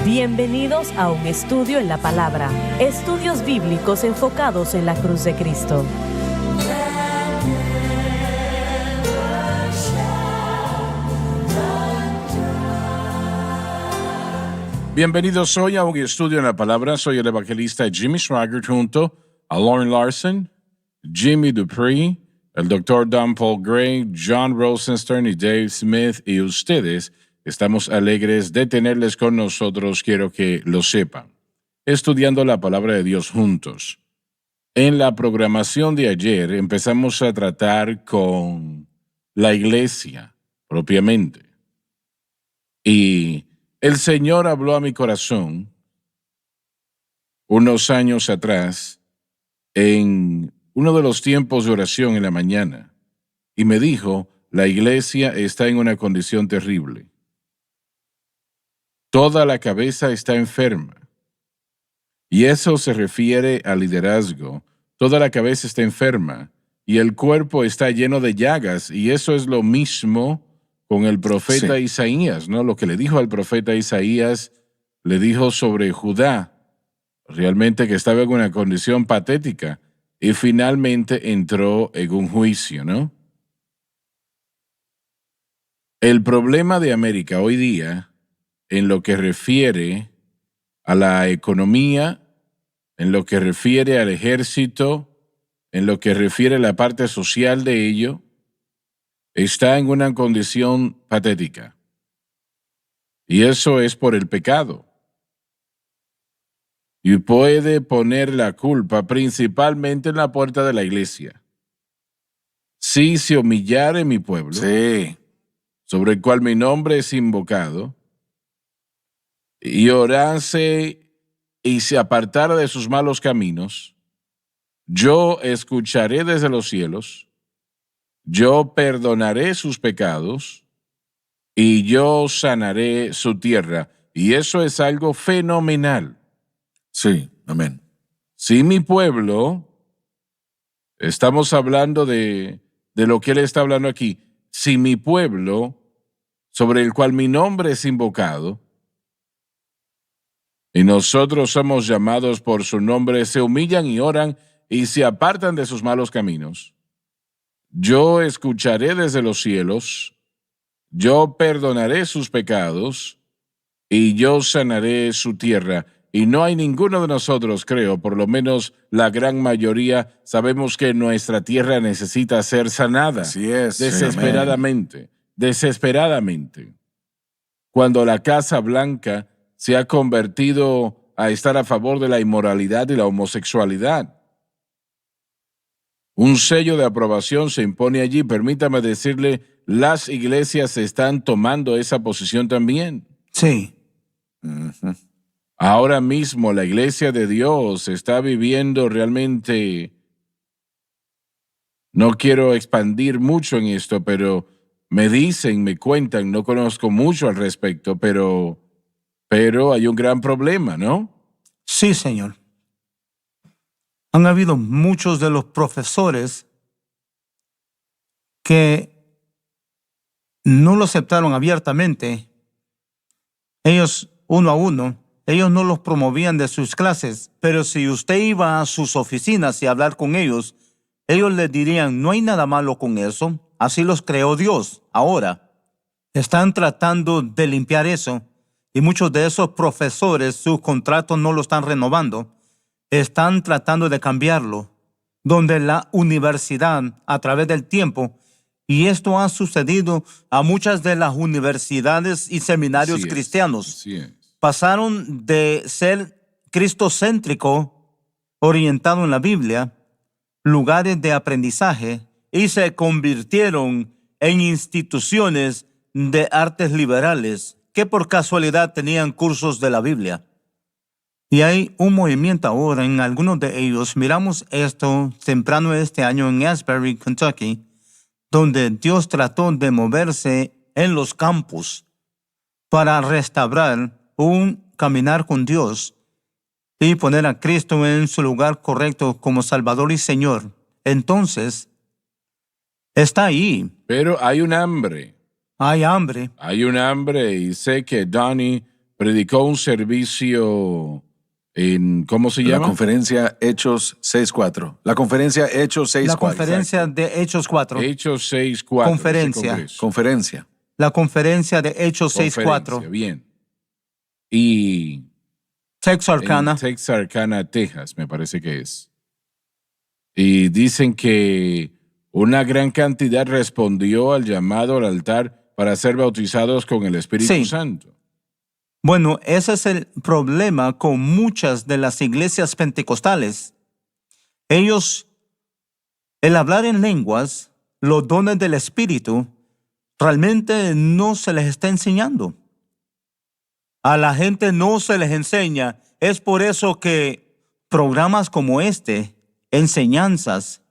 Bienvenidos a un estudio en la palabra. Estudios bíblicos enfocados en la cruz de Cristo. Bienvenidos hoy a un estudio en la palabra. Soy el evangelista Jimmy Swaggart junto a Lauren Larson, Jimmy Dupree, el Dr. Don Paul Gray, John Rosenstern y Dave Smith, y ustedes. Estamos alegres de tenerles con nosotros, quiero que lo sepan, estudiando la palabra de Dios juntos. En la programación de ayer empezamos a tratar con la iglesia propiamente. Y el Señor habló a mi corazón unos años atrás en uno de los tiempos de oración en la mañana y me dijo, la iglesia está en una condición terrible. Toda la cabeza está enferma. Y eso se refiere al liderazgo. Toda la cabeza está enferma y el cuerpo está lleno de llagas. Y eso es lo mismo con el profeta Isaías, ¿no? Lo que le dijo al profeta Isaías, le dijo sobre Judá, realmente que estaba en una condición patética. Y finalmente entró en un juicio, ¿no? El problema de América hoy día, en lo que refiere a la economía, en lo que refiere al ejército, en lo que refiere a la parte social de ello, está en una condición patética. Y eso es por el pecado. Y puede poner la culpa principalmente en la puerta de la iglesia. Si se humillare mi pueblo, sobre el cual mi nombre es invocado, y orase y se apartara de sus malos caminos, yo escucharé desde los cielos, yo perdonaré sus pecados y yo sanaré su tierra. Y eso es algo fenomenal. Sí, amén. Si mi pueblo, estamos hablando de lo que él está hablando aquí, si mi pueblo, sobre el cual mi nombre es invocado, y nosotros somos llamados por su nombre, se humillan y oran y se apartan de sus malos caminos, yo escucharé desde los cielos, yo perdonaré sus pecados y yo sanaré su tierra. Y no hay ninguno de nosotros, creo, por lo menos la gran mayoría, sabemos que nuestra tierra necesita ser sanada. Así es. Desesperadamente, desesperadamente. Cuando la Casa Blanca se ha convertido a estar a favor de la inmoralidad y la homosexualidad. Un sello de aprobación se impone allí. Permítame decirle, las iglesias están tomando esa posición también. Sí. Ahora mismo la iglesia de Dios está viviendo realmente, no quiero expandir mucho en esto, pero me dicen, me cuentan, no conozco mucho al respecto, pero hay un gran problema, ¿no? Sí, señor. Han habido muchos de los profesores que no lo aceptaron abiertamente. Ellos, uno a uno, ellos no los promovían de sus clases, pero si usted iba a sus oficinas y a hablar con ellos les dirían, no hay nada malo con eso, así los creó Dios. Ahora, están tratando de limpiar eso. Y muchos de esos profesores, sus contratos no lo están renovando. Están tratando de cambiarlo. Donde la universidad, a través del tiempo, y esto ha sucedido a muchas de las universidades y seminarios cristianos, pasaron de ser cristocéntrico, orientado en la Biblia, lugares de aprendizaje, y se convirtieron en instituciones de artes liberales que por casualidad tenían cursos de la Biblia. Y hay un movimiento ahora en algunos de ellos. Miramos esto temprano este año en Asbury, Kentucky, donde Dios trató de moverse en los campus para restaurar un caminar con Dios y poner a Cristo en su lugar correcto como Salvador y Señor. Entonces, está ahí. Pero hay un hambre. Hay hambre. Hay un hambre y sé que Donnie predicó un servicio en, ¿cómo se La llama? conferencia Hechos 6.4. La conferencia Hechos 6.4. La conferencia de Hechos 4. Hechos 6.4. Conferencia. ese congreso. Conferencia. La conferencia de Hechos Conferencia, 6.4. bien. Y Texarkana. en Texarkana, Texas, me parece que es. Y dicen que una gran cantidad respondió al llamado al altar para ser bautizados con el Espíritu Sí. Santo. Bueno, ese es el problema con muchas de las iglesias pentecostales. Ellos, el hablar en lenguas, los dones del Espíritu, realmente no se les está enseñando. A la gente no se les enseña. Es por eso que programas como este, enseñanzas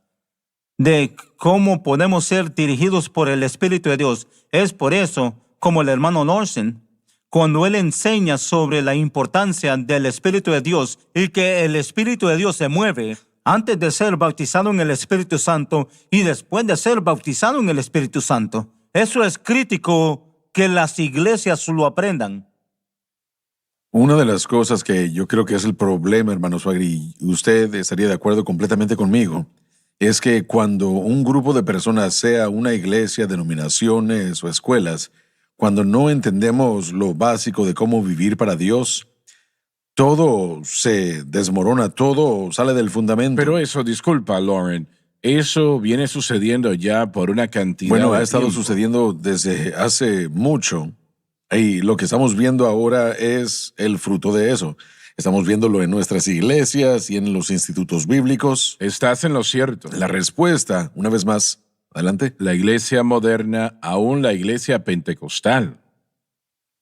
de cómo podemos ser dirigidos por el Espíritu de Dios, es por eso, como el hermano Larson, cuando él enseña sobre la importancia del Espíritu de Dios y que el Espíritu de Dios se mueve antes de ser bautizado en el Espíritu Santo y después de ser bautizado en el Espíritu Santo. Eso es crítico que las iglesias lo aprendan. Una de las cosas que yo creo que es el problema, hermano Swagri, y usted estaría de acuerdo completamente conmigo, es que cuando un grupo de personas, sea una iglesia, denominaciones o escuelas, cuando no entendemos lo básico de cómo vivir para Dios, todo se desmorona, todo sale del fundamento. Pero eso, disculpa, Lauren, eso viene sucediendo ya por una cantidad Bueno, de ha estado tiempo. sucediendo desde hace mucho. Y lo que estamos viendo ahora es el fruto de eso. Estamos viéndolo en nuestras iglesias y en los institutos bíblicos. Estás en lo cierto. La respuesta, una vez más, adelante. La iglesia moderna, aún la iglesia pentecostal,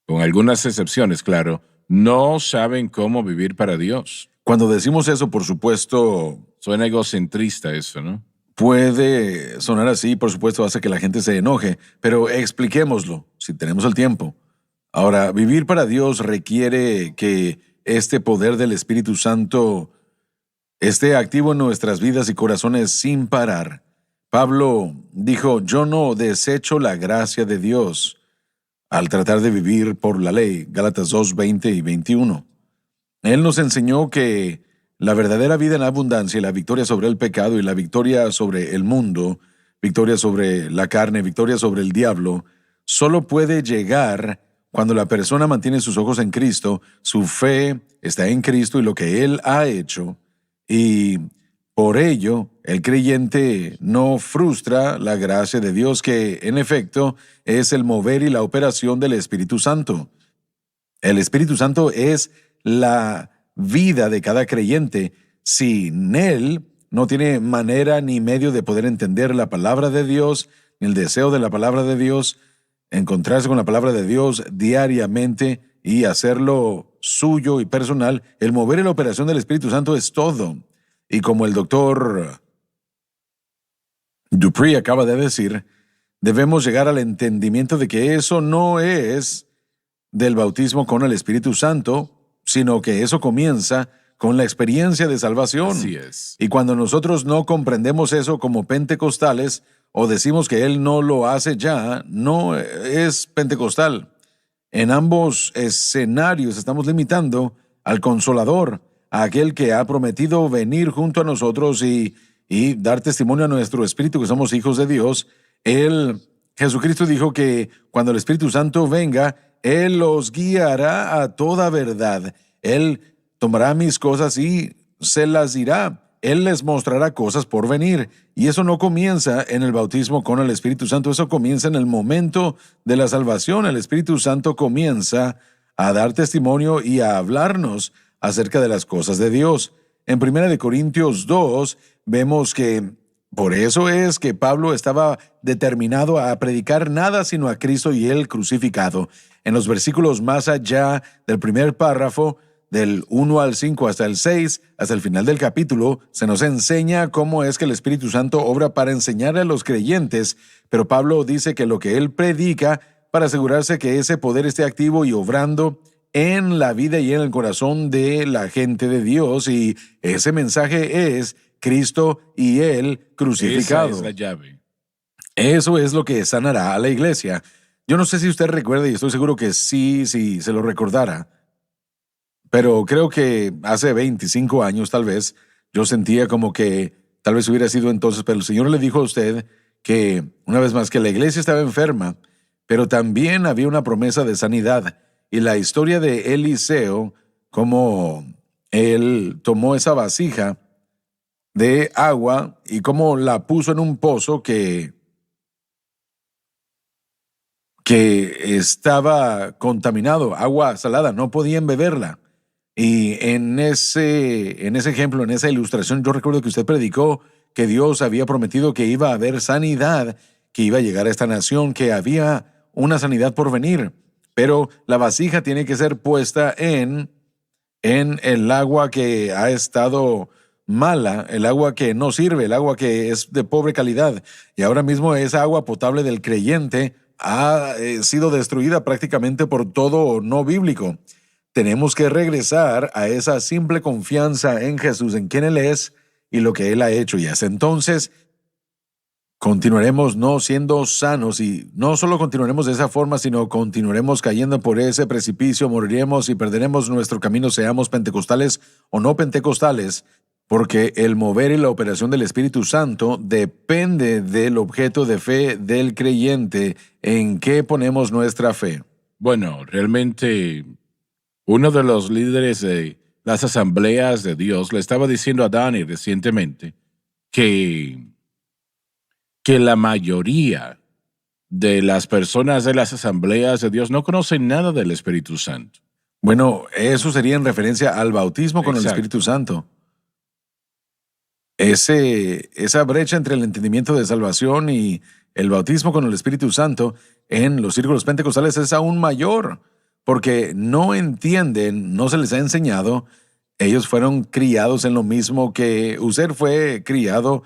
con algunas excepciones, claro, no saben cómo vivir para Dios. Cuando decimos eso, por supuesto, Suena egocentrista eso, ¿no? puede sonar así, por supuesto, hace que la gente se enoje, pero expliquémoslo, si tenemos el tiempo. Ahora, vivir para Dios requiere que este poder del Espíritu Santo esté activo en nuestras vidas y corazones sin parar. Pablo dijo, yo no desecho la gracia de Dios al tratar de vivir por la ley, Gálatas 2, 20 y 21. Él nos enseñó que la verdadera vida en abundancia y la victoria sobre el pecado y la victoria sobre el mundo, victoria sobre la carne, victoria sobre el diablo, solo puede llegar cuando la persona mantiene sus ojos en Cristo, su fe está en Cristo y lo que Él ha hecho, y por ello el creyente no frustra la gracia de Dios, que en efecto es el mover y la operación del Espíritu Santo. El Espíritu Santo es la vida de cada creyente. Sin Él no tiene manera ni medio de poder entender la palabra de Dios, ni el deseo de la palabra de Dios, encontrarse con la palabra de Dios diariamente y hacerlo suyo y personal. El mover y la operación del Espíritu Santo es todo. Y como el doctor Dupree acaba de decir, debemos llegar al entendimiento de que eso no es del bautismo con el Espíritu Santo, sino que eso comienza con la experiencia de salvación. Así es. Y cuando nosotros no comprendemos eso como pentecostales o decimos que Él no lo hace ya, no es pentecostal. En ambos escenarios estamos limitando al Consolador, a aquel que ha prometido venir junto a nosotros y dar testimonio a nuestro espíritu que somos hijos de Dios. Jesucristo dijo que cuando el Espíritu Santo venga, Él los guiará a toda verdad. Él tomará mis cosas y se las dirá. Él les mostrará cosas por venir. Y eso no comienza en el bautismo con el Espíritu Santo. Eso comienza en el momento de la salvación. El Espíritu Santo comienza a dar testimonio y a hablarnos acerca de las cosas de Dios. En 1 Corintios 2 vemos que por eso es que Pablo estaba determinado a predicar nada sino a Cristo y Él crucificado. En los versículos más allá del primer párrafo, del 1 al 5 hasta el 6, hasta el final del capítulo, se nos enseña cómo es que el Espíritu Santo obra para enseñarle a los creyentes, pero Pablo dice que lo que él predica para asegurarse que ese poder esté activo y obrando en la vida y en el corazón de la gente de Dios, y ese mensaje es Cristo y Él crucificado. Esa es la llave. Eso es lo que sanará a la iglesia. Yo no sé si usted recuerda, y estoy seguro que sí, si se lo recordara, pero creo que hace 25 años tal vez, yo sentía como que tal vez hubiera sido entonces, pero el Señor le dijo a usted que, una vez más, que la iglesia estaba enferma, pero también había una promesa de sanidad. Y la historia de Eliseo, como él tomó esa vasija de agua y cómo la puso en un pozo que estaba contaminado, agua salada, no podían beberla. Y en ese ejemplo, en esa ilustración, yo recuerdo que usted predicó que Dios había prometido que iba a haber sanidad, que iba a llegar a esta nación, que había una sanidad por venir. Pero la vasija tiene que ser puesta en el agua que ha estado mala, el agua que no sirve, el agua que es de pobre calidad. Y ahora mismo esa agua potable del creyente ha sido destruida prácticamente por todo no bíblico. Tenemos que regresar a esa simple confianza en Jesús, en quién Él es y lo que Él ha hecho. Y hasta entonces continuaremos no siendo sanos, y no solo continuaremos de esa forma, sino continuaremos cayendo por ese precipicio, moriremos y perderemos nuestro camino, seamos pentecostales o no pentecostales, porque el mover y la operación del Espíritu Santo depende del objeto de fe del creyente, en qué ponemos nuestra fe. Bueno, realmente uno de los líderes de las asambleas de Dios le estaba diciendo a Dani recientemente que la mayoría de las personas de las asambleas de Dios no conocen nada del Espíritu Santo. Bueno, eso sería en referencia al bautismo con el Exacto. Espíritu Santo. Esa brecha entre el entendimiento de salvación y el bautismo con el Espíritu Santo en los círculos pentecostales es aún mayor, porque no entienden, no se les ha enseñado. Ellos fueron criados en lo mismo que usted fue criado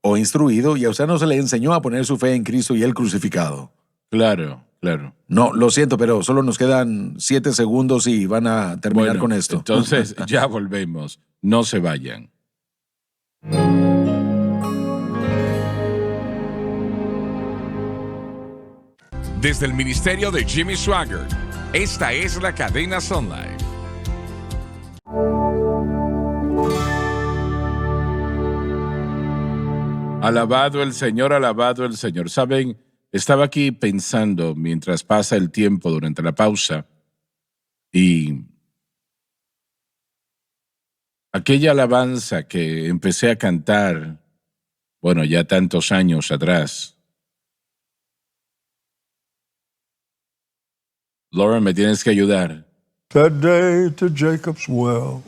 o instruido, y a usted no se le enseñó a poner su fe en Cristo y el crucificado. Claro, claro. No, lo siento, pero solo nos quedan 7 segundos y van a terminar Bueno, con esto. entonces ya volvemos. No se vayan. Desde el ministerio de Jimmy Swaggart, esta es la cadena Sun Life. Alabado el Señor, alabado el Señor. Saben, estaba aquí pensando mientras pasa el tiempo durante la pausa, y aquella alabanza que empecé a cantar, bueno, ya tantos años atrás. Lauren, me tienes que ayudar. That day to Jacob's well,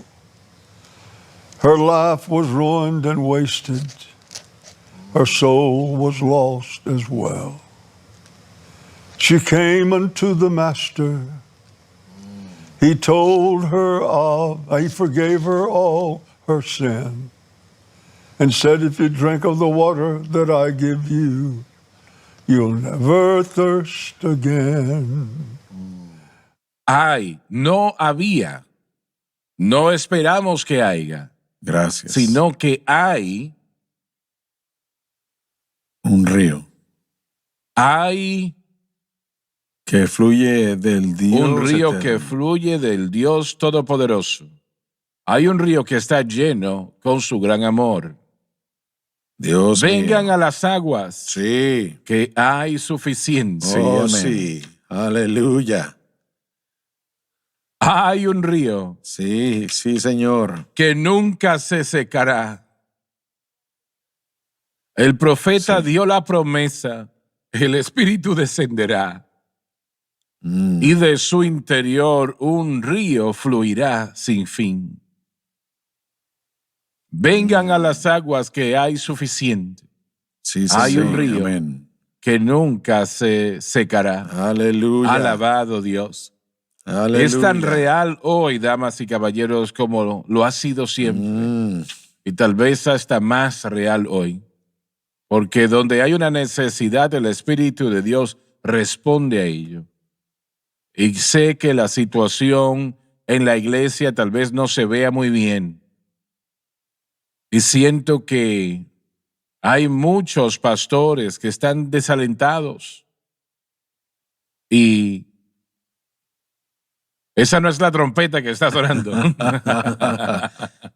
her life was ruined and wasted. Her soul was lost as well. She came unto the Master. He told her he forgave her all her sin, and said, if you drink of the water that I give you, you'll never thirst again. Hay, no había, no esperamos que haya, Gracias. sino que hay Un río que fluye del Dios un río eterno. que fluye del Dios Todopoderoso. Hay un río que está lleno con su gran amor. Dios Vengan mío. a las aguas, Sí. que hay suficiente. Sí, Amén. sí. Aleluya. Hay un río Sí, sí, Señor. que nunca se secará. El profeta Sí. dio la promesa, el Espíritu descenderá Mm. y de su interior un río fluirá sin fin. Vengan a las aguas, que hay suficiente, Sí, sí, hay sí. un río. Amén. que nunca se secará. Aleluya. Alabado Dios. Aleluya. Es tan real hoy, damas y caballeros, como lo ha sido siempre. Y tal vez hasta más real hoy. Porque donde hay una necesidad, el Espíritu de Dios responde a ello. Y sé que la situación en la iglesia tal vez no se vea muy bien. Y siento que hay muchos pastores que están desalentados. Y esa no es la trompeta que está sonando.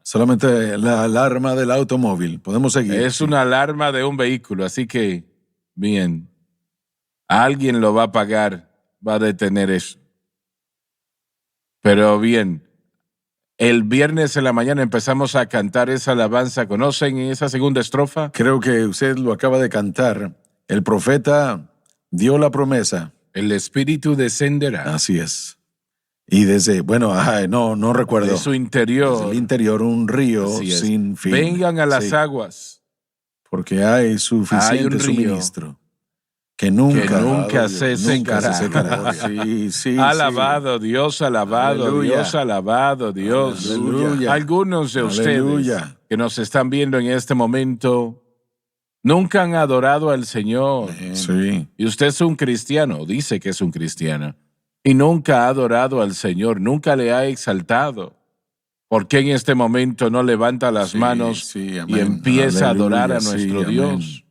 Solamente la alarma del automóvil. Podemos seguir. Es una alarma de un vehículo, así que, bien, alguien lo va a pagar, va a detener eso. Pero bien, el viernes en la mañana empezamos a cantar esa alabanza. ¿Conocen esa segunda estrofa? Creo que usted lo acaba de cantar. El profeta dio la promesa. El Espíritu descenderá Así es. Y desde, no recuerdo. de su interior. Desde el interior un río Así es. sin fin. Vengan a las Sí, aguas. porque hay suficiente Hay un río suministro. Que nunca nunca se secará. Sí, Alabado Dios, alabado Aleluya. Dios, alabado Dios. Aleluya. Algunos de ustedes Aleluya. que nos están viendo en este momento nunca han adorado al Señor. Sí. Y usted es un cristiano, dice que es un cristiano, y nunca ha adorado al Señor, nunca le ha exaltado. ¿Por qué en este momento no levanta las manos sí, y amén. empieza a adorar a Aleluya, nuestro sí, Dios? amén.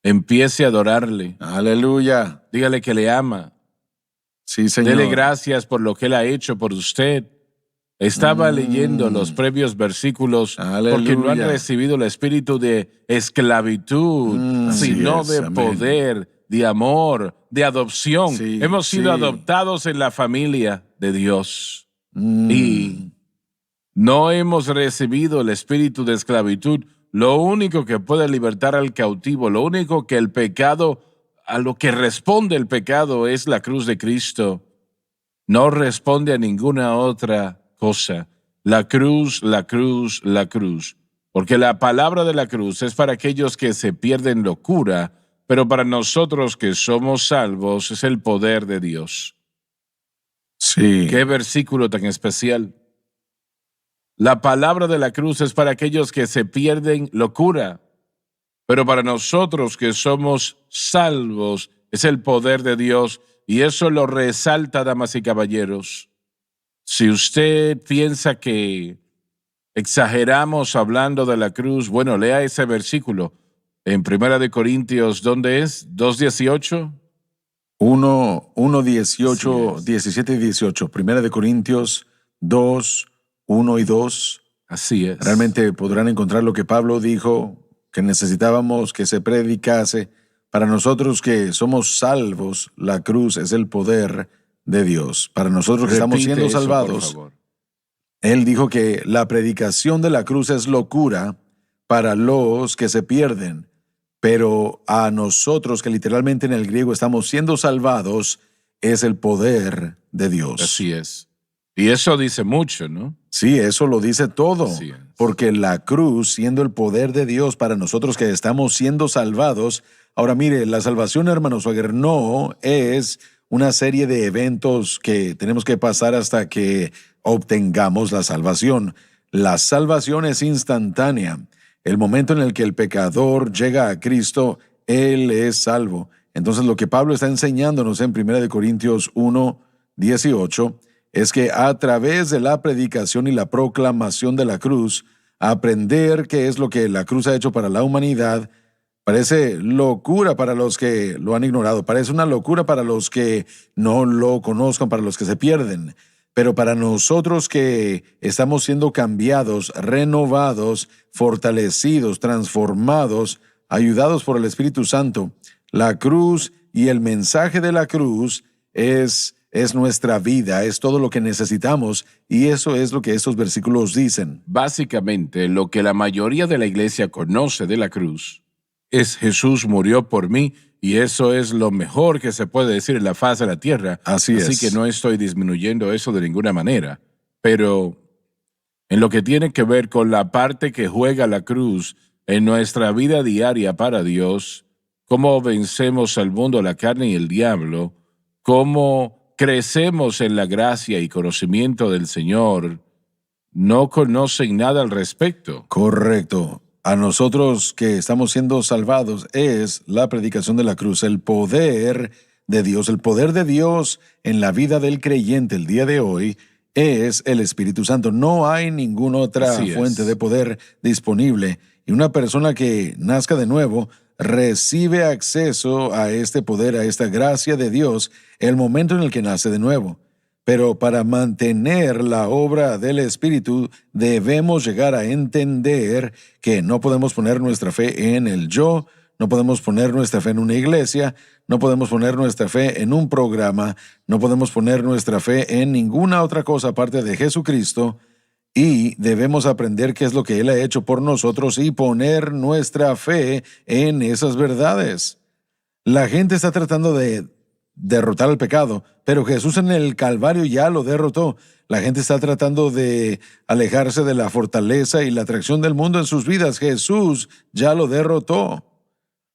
Empiece a adorarle. Aleluya. Dígale que le ama. Sí, Señor. Dele gracias por lo que Él ha hecho por usted. Estaba leyendo los previos versículos porque no han Aleluya. recibido el espíritu de esclavitud, Así sino es, de amén. poder, de amor, de adopción. Sí, Hemos sido sí. adoptados en la familia de Dios. Mm. Y no hemos recibido el espíritu de esclavitud. Lo único que puede libertar al cautivo, lo único que el pecado, a lo que responde el pecado es la cruz de Cristo. No responde a ninguna otra cosa. La cruz, la cruz, la cruz. Porque la palabra de la cruz es para aquellos que se pierden locura, pero para nosotros que somos salvos es el poder de Dios. Sí. Qué versículo tan especial. La palabra de la cruz es para aquellos que se pierden locura, pero para nosotros que somos salvos es el poder de Dios, y eso lo resalta, damas y caballeros. Si usted piensa que exageramos hablando de la cruz, bueno, lea ese versículo en 1 Corintios, ¿dónde es? 2:18. 1:18, Así es. 17 y 18. Primera de Corintios 2, 1 y 2. Así es. Realmente podrán encontrar lo que Pablo dijo, que necesitábamos que se predicase. Para nosotros que somos salvos, la cruz es el poder de Dios. Para nosotros que estamos Repite siendo eso, por salvados, favor. él dijo que la predicación de la cruz es locura para los que se pierden, pero a nosotros que literalmente en el griego estamos siendo salvados, es el poder de Dios. Así es. Y eso dice mucho, ¿no? Sí, eso lo dice todo, Así es. porque la cruz, siendo el poder de Dios para nosotros que estamos siendo salvados. Ahora mire, la salvación, hermano Swagger, no es una serie de eventos que tenemos que pasar hasta que obtengamos la salvación. La salvación es instantánea. El momento en el que el pecador llega a Cristo, él es salvo. Entonces lo que Pablo está enseñándonos en 1 Corintios 1:18 es que a través de la predicación y la proclamación de la cruz, aprender qué es lo que la cruz ha hecho para la humanidad, parece locura para los que lo han ignorado, parece una locura para los que no lo conozcan, para los que se pierden. Pero para nosotros que estamos siendo cambiados, renovados, fortalecidos, transformados, ayudados por el Espíritu Santo, la cruz y el mensaje de la cruz es nuestra vida, es todo lo que necesitamos, y eso es lo que estos versículos dicen. Básicamente, lo que la mayoría de la iglesia conoce de la cruz es Jesús murió por mí, y eso es lo mejor que se puede decir en la faz de la tierra. Así es. que no estoy disminuyendo eso de ninguna manera. Pero en lo que tiene que ver con la parte que juega la cruz en nuestra vida diaria para Dios, cómo vencemos al mundo, la carne y el diablo, cómo crecemos en la gracia y conocimiento del Señor, no conocen nada al respecto. Correcto. A nosotros que estamos siendo salvados es la predicación de la cruz, el poder de Dios. El poder de Dios en la vida del creyente el día de hoy es el Espíritu Santo. No hay ninguna otra Así es. fuente de poder disponible. Y una persona que nazca de nuevo recibe acceso a este poder, a esta gracia de Dios, el momento en el que nace de nuevo. Pero para mantener la obra del Espíritu, debemos llegar a entender que no podemos poner nuestra fe en el yo, no podemos poner nuestra fe en una iglesia, no podemos poner nuestra fe en un programa, no podemos poner nuestra fe en ninguna otra cosa aparte de Jesucristo, y debemos aprender qué es lo que Él ha hecho por nosotros y poner nuestra fe en esas verdades. La gente está tratando de derrotar el pecado, pero Jesús en el Calvario ya lo derrotó. La gente está tratando de alejarse de la fortaleza y la atracción del mundo en sus vidas. Jesús ya lo derrotó.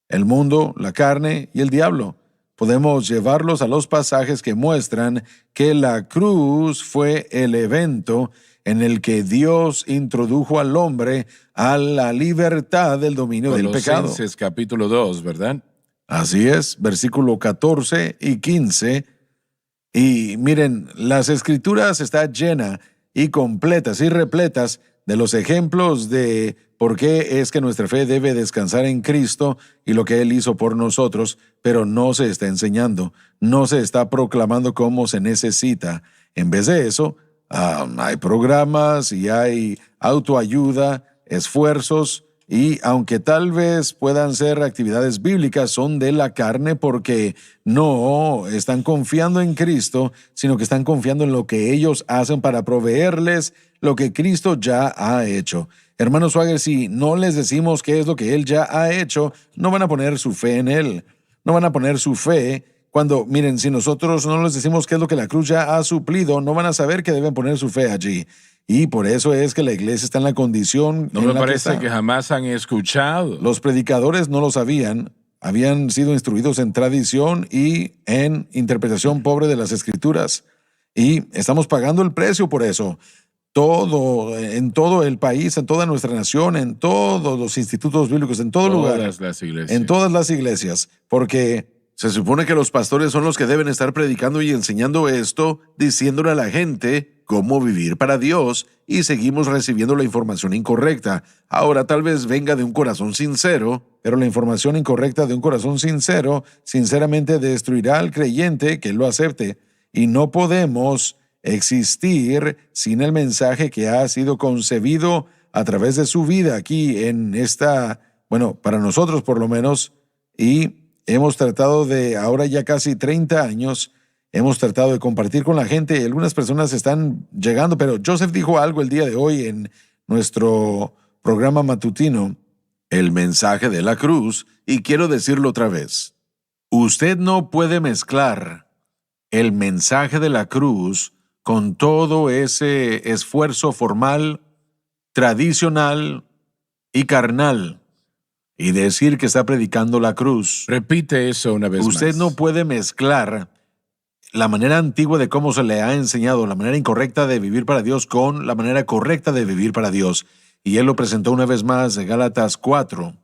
El mundo, la carne y el diablo. Podemos llevarlos a los pasajes que muestran que la cruz fue el evento en el que Dios introdujo al hombre a la libertad del dominio del pecado. Colosenses capítulo 2, ¿verdad? Así es, versículo 14 y 15. Y miren, las Escrituras están llenas y completas y repletas de los ejemplos de por qué es que nuestra fe debe descansar en Cristo y lo que Él hizo por nosotros, pero no se está enseñando, no se está proclamando como se necesita. En vez de eso, hay programas y hay autoayuda, esfuerzos, y aunque tal vez puedan ser actividades bíblicas, son de la carne porque no están confiando en Cristo, sino que están confiando en lo que ellos hacen para proveerles lo que Cristo ya ha hecho. Hermano Swagger, si no les decimos qué es lo que Él ya ha hecho, no van a poner su fe en Él. No van a poner su fe cuando, miren, si nosotros no les decimos qué es lo que la cruz ya ha suplido, no van a saber que deben poner su fe allí. Y por eso es que la iglesia está en la condición No me parece que jamás han escuchado. Los predicadores no lo sabían, habían sido instruidos en tradición y en interpretación pobre de las Escrituras. Y estamos pagando el precio por eso. En todo el país, en toda nuestra nación, en todos los institutos bíblicos, en todo lugar. En todas las iglesias. Porque se supone que los pastores son los que deben estar predicando y enseñando esto, diciéndole a la gente cómo vivir para Dios, y seguimos recibiendo la información incorrecta. Ahora tal vez venga de un corazón sincero, pero la información incorrecta de un corazón sincero sinceramente destruirá al creyente que lo acepte. Y no podemos existir sin el mensaje que ha sido concebido a través de su vida aquí en esta, bueno, para nosotros por lo menos, y hemos tratado de, ahora ya casi 30 años, hemos tratado de compartir con la gente. Algunas personas están llegando, pero Joseph dijo algo el día de hoy en nuestro programa matutino, el mensaje de la cruz, y quiero decirlo otra vez. Usted no puede mezclar el mensaje de la cruz con todo ese esfuerzo formal, tradicional y carnal, y decir que está predicando la cruz. Repite eso una vez más. Usted no puede mezclar la manera antigua de cómo se le ha enseñado, la manera incorrecta de vivir para Dios, con la manera correcta de vivir para Dios. Y él lo presentó una vez más en Gálatas 4.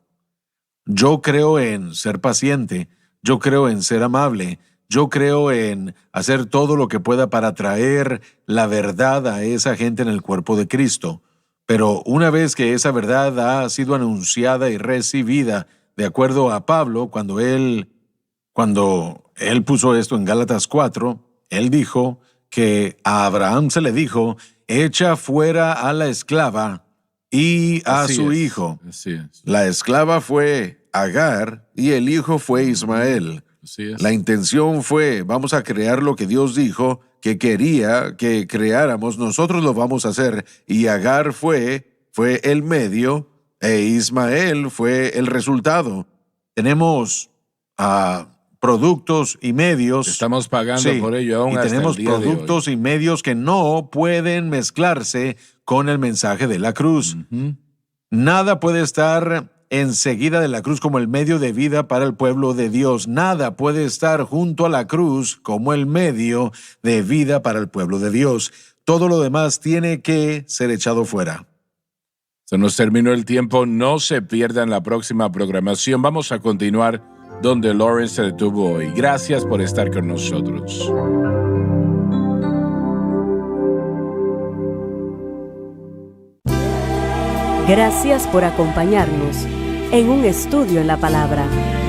Yo creo en ser paciente, yo creo en ser amable, yo creo en hacer todo lo que pueda para traer la verdad a esa gente en el cuerpo de Cristo. Pero una vez que esa verdad ha sido anunciada y recibida, de acuerdo a Pablo, cuando él puso esto en Gálatas 4, él dijo que a Abraham se le dijo, echa fuera a la esclava y a su hijo. Así es. La esclava fue Agar y el hijo fue Ismael. Así es. La intención fue, vamos a crear lo que Dios dijo que quería que creáramos, nosotros lo vamos a hacer. Y Agar fue el medio e Ismael fue el resultado. Tenemos productos y medios. Estamos pagando por ello aún y hasta tenemos el día productos de hoy. y medios que no pueden mezclarse con el mensaje de la cruz. Nada puede estar enseguida de la cruz como el medio de vida para el pueblo de Dios. Nada puede estar junto a la cruz como el medio de vida para el pueblo de Dios. Todo lo demás tiene que ser echado fuera. Se nos terminó el tiempo. No se pierdan la próxima programación. Vamos a continuar donde Lawrence se detuvo hoy. Gracias por estar con nosotros. Gracias por acompañarnos. en un estudio en la palabra.